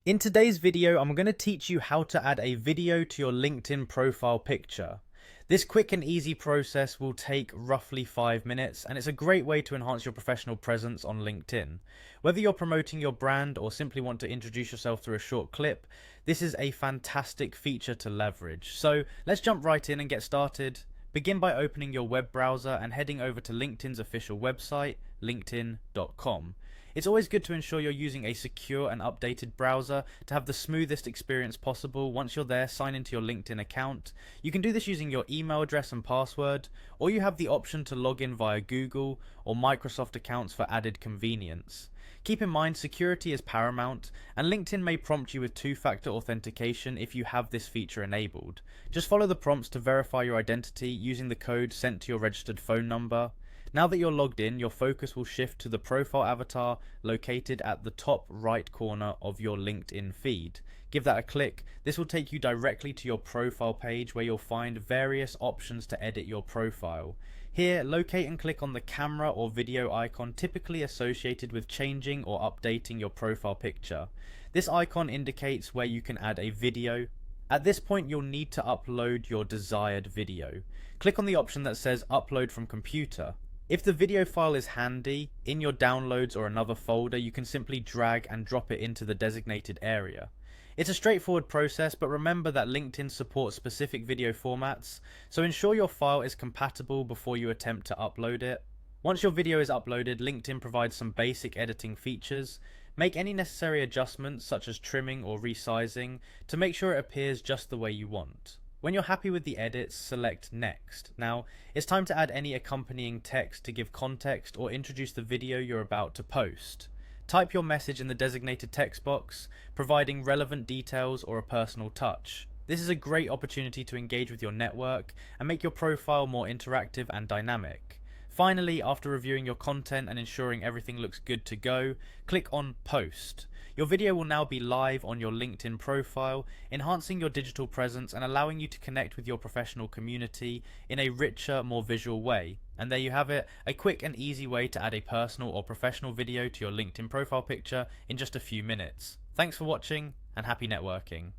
In today's video, I'm going to teach you how to add a video to your LinkedIn profile picture. This quick and easy process will take roughly 5 minutes, and it's a great way to enhance your professional presence on LinkedIn. Whether you're promoting your brand or simply want to introduce yourself through a short clip, this is a fantastic feature to leverage. So let's jump right in and get started. Begin by opening your web browser and heading over to LinkedIn's official website, linkedin.com. It's always good to ensure you're using a secure and updated browser to have the smoothest experience possible. Once you're there, sign into your LinkedIn account. You can do this using your email address and password, or you have the option to log in via Google or Microsoft accounts for added convenience. Keep in mind, security is paramount, and LinkedIn may prompt you with two-factor authentication if you have this feature enabled. Just follow the prompts to verify your identity using the code sent to your registered phone number. Now that you're logged in, your focus will shift to the profile avatar located at the top right corner of your LinkedIn feed. Give that a click. This will take you directly to your profile page where you'll find various options to edit your profile. Here, locate and click on the camera or video icon typically associated with changing or updating your profile picture. This icon indicates where you can add a video. At this point, you'll need to upload your desired video. Click on the option that says Upload from Computer. If the video file is handy, in your downloads or another folder, you can simply drag and drop it into the designated area. It's a straightforward process, but remember that LinkedIn supports specific video formats, so ensure your file is compatible before you attempt to upload it. Once your video is uploaded, LinkedIn provides some basic editing features. Make any necessary adjustments, such as trimming or resizing, to make sure it appears just the way you want. When you're happy with the edits, select Next. Now, it's time to add any accompanying text to give context or introduce the video you're about to post. Type your message in the designated text box, providing relevant details or a personal touch. This is a great opportunity to engage with your network and make your profile more interactive and dynamic. Finally, after reviewing your content and ensuring everything looks good to go, click on Post. Your video will now be live on your LinkedIn profile, enhancing your digital presence and allowing you to connect with your professional community in a richer, more visual way. And there you have it, a quick and easy way to add a personal or professional video to your LinkedIn profile picture in just a few minutes. Thanks for watching, and happy networking.